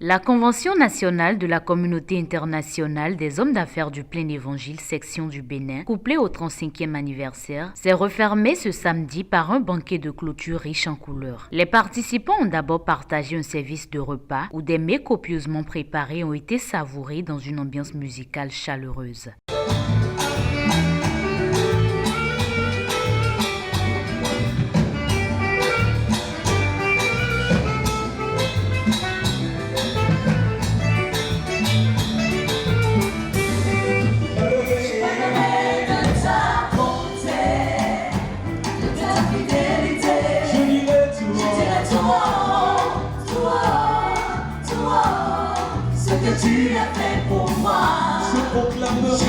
La Convention nationale de la Communauté internationale des hommes d'affaires du plein évangile section du Bénin, couplée au 35e anniversaire, s'est refermée ce samedi par un banquet de clôture riche en couleurs. Les participants ont d'abord partagé un service de repas où des mets copieusement préparés ont été savourés dans une ambiance musicale chaleureuse. Tu as fait pour moi, je proclamerai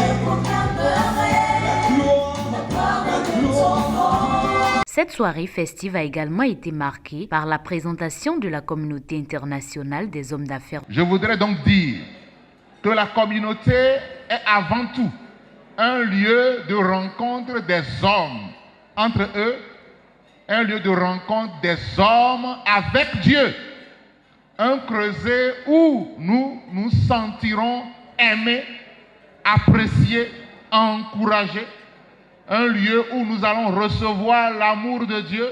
la gloire de ton nom. Cette soirée festive a également été marquée par la présentation de la communauté internationale des hommes d'affaires. Je voudrais donc dire que la communauté est avant tout un lieu de rencontre des hommes entre eux, un lieu de rencontre des hommes avec Dieu. Un creuset où nous nous sentirons aimés, appréciés, encouragés. Un lieu où nous allons recevoir l'amour de Dieu.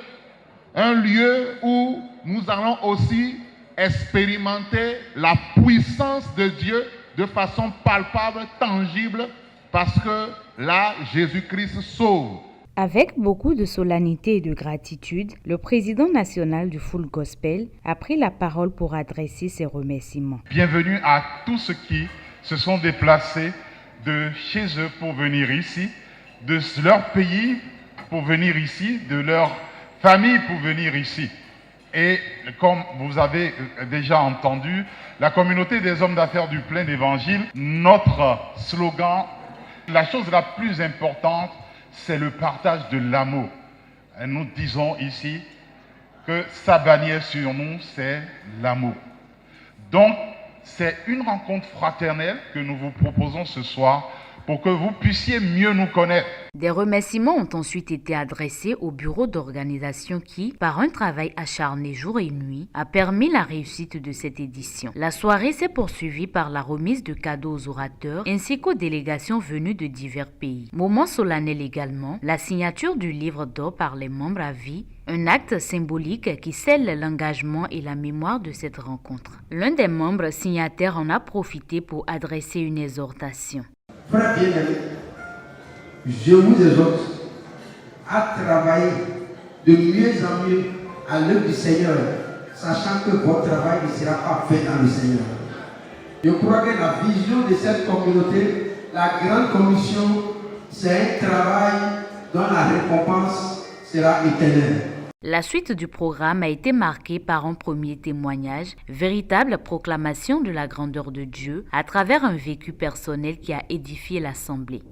Un lieu où nous allons aussi expérimenter la puissance de Dieu de façon palpable, tangible, parce que là, Jésus-Christ sauve. Avec beaucoup de solennité et de gratitude, le président national du Full Gospel a pris la parole pour adresser ses remerciements. Bienvenue à tous ceux qui se sont déplacés de chez eux pour venir ici, de leur pays pour venir ici, de leur famille pour venir ici. Et comme vous avez déjà entendu, la communauté des hommes d'affaires du plein évangile, notre slogan, la chose la plus importante, c'est le partage de l'amour. Et nous disons ici que sa bannière sur nous, c'est l'amour. Donc, c'est une rencontre fraternelle que nous vous proposons ce soir pour que vous puissiez mieux nous connaître. Des remerciements ont ensuite été adressés au bureau d'organisation qui, par un travail acharné jour et nuit, a permis la réussite de cette édition. La soirée s'est poursuivie par la remise de cadeaux aux orateurs ainsi qu'aux délégations venues de divers pays. Moment solennel également, la signature du livre d'or par les membres à vie, un acte symbolique qui scelle l'engagement et la mémoire de cette rencontre. L'un des membres signataires en a profité pour adresser une exhortation. Frères bien-aimés, je vous exhorte à travailler de mieux en mieux à l'œuvre du Seigneur, sachant que votre travail ne sera pas fait dans le Seigneur. Je crois que la vision de cette communauté, la grande commission, c'est un travail dont la récompense sera éternelle. La suite du programme a été marquée par un premier témoignage, véritable proclamation de la grandeur de Dieu à travers un vécu personnel qui a édifié l'Assemblée.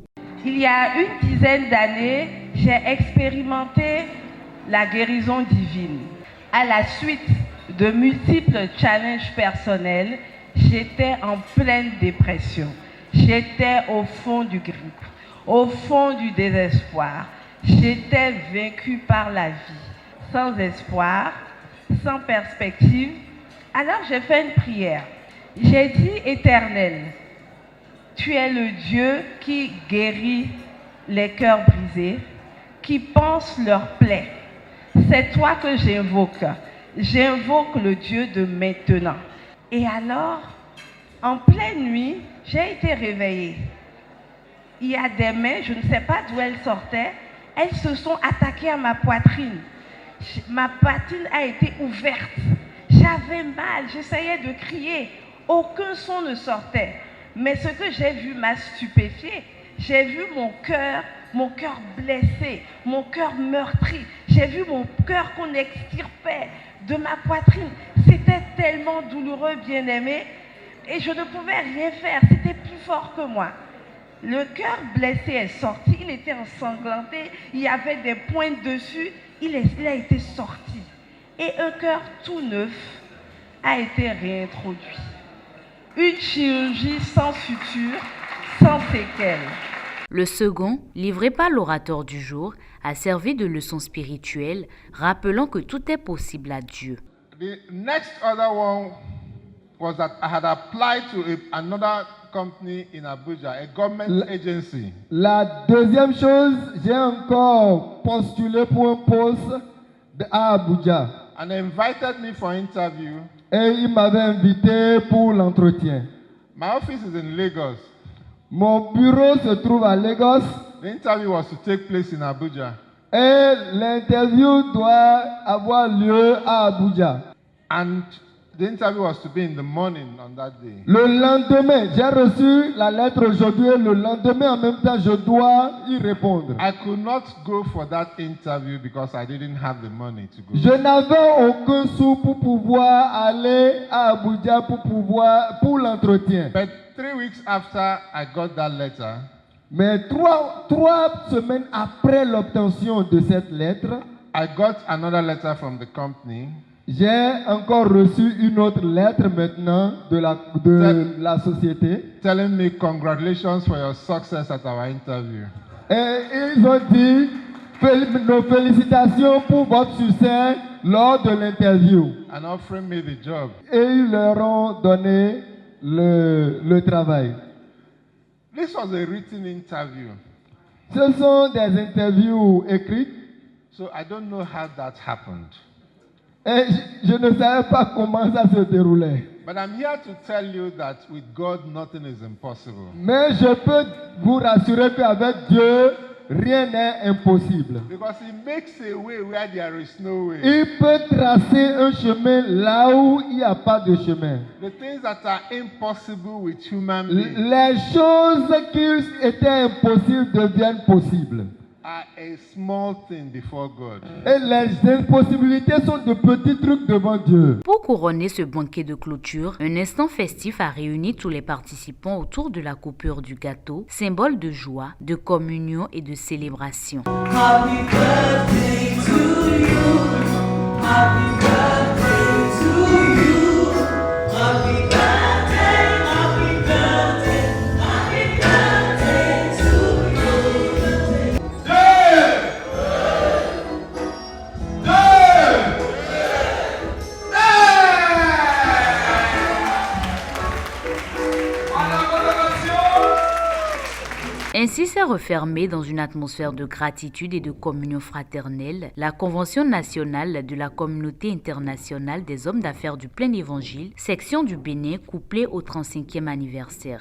Il y a une dizaine d'années, j'ai expérimenté la guérison divine. À la suite de multiples challenges personnels, j'étais en pleine dépression. J'étais au fond du groupe, au fond du désespoir. J'étais vaincue par la vie. Sans espoir, sans perspective. Alors j'ai fait une prière. J'ai dit, Éternel, tu es le Dieu qui guérit les cœurs brisés, qui pense leurs plaies. C'est toi que j'invoque. J'invoque le Dieu de maintenant. Et alors, en pleine nuit, j'ai été réveillée. Il y a des mains, je ne sais pas d'où elles sortaient, elles se sont attaquées à ma poitrine. Ma poitrine a été ouverte. J'avais mal, j'essayais de crier. Aucun son ne sortait. Mais ce que j'ai vu m'a stupéfiée. J'ai vu mon cœur blessé, mon cœur meurtri. J'ai vu mon cœur qu'on extirpait de ma poitrine. C'était tellement douloureux, bien-aimé. Et je ne pouvais rien faire. C'était plus fort que moi. Le cœur blessé est sorti. Il était ensanglanté. Il y avait des pointes dessus. Il a été sorti. Et un cœur tout neuf a été réintroduit. Une chirurgie sans suture, sans séquelles. Le second, livré par l'orateur du jour, a servi de leçon spirituelle, rappelant que tout est possible à Dieu. The next other one was that I had applied to another company in Abuja, a government agency. La deuxième chose, j'ai encore postulé pour un poste à Abuja. And they invited me for interview. Et il m'avait invité pour l'entretien. My office is in Lagos. Mon bureau se trouve à Lagos. The interview was to take place in Abuja. Et l'interview doit avoir lieu à Abuja. And the interview was to be in the morning on that day. Le lendemain, j'ai reçu la lettre aujourd'hui. Le lendemain, en même temps, je dois y répondre. I could not go for that interview because I didn't have the money to go. Je n'avais aucun sou pour pouvoir aller à Abuja pour l'entretien. But 3 weeks after I got that letter, Mais trois semaines après l'obtention de cette lettre, I got another letter from the company. J'ai encore reçu une autre lettre maintenant de la société. Telling me congratulations for your success at our interview. Et ils ont dit nos félicitations pour votre succès lors de l'interview. And offering me the job. Et ils leur ont donné le travail. This was a written interview. Ce sont des interviews écrites. So I don't know how that happened. Et je ne savais pas comment ça se déroulait. But I'm here to tell you that with God nothing is impossible. Mais je peux vous rassurer qu'avec Dieu, rien n'est impossible. Because He makes a way where there is no way. Il peut tracer un chemin là où il n'y a pas de chemin. The things that are impossible with human beings Les choses qui étaient impossibles deviennent possibles. are a small thing before God. Et les impossibilités sont de petits trucs devant Dieu. Pour couronner ce banquet de clôture, un instant festif a réuni tous les participants autour de la coupure du gâteau, symbole de joie, de communion et de célébration. Happy birthday to you. Happy birthday to you. Happy birthday, happy birthday, happy birthday to you. Ainsi s'est refermée dans une atmosphère de gratitude et de communion fraternelle la Convention nationale de la Communauté internationale des hommes d'affaires du plein évangile, section du Bénin, couplée au 35e anniversaire.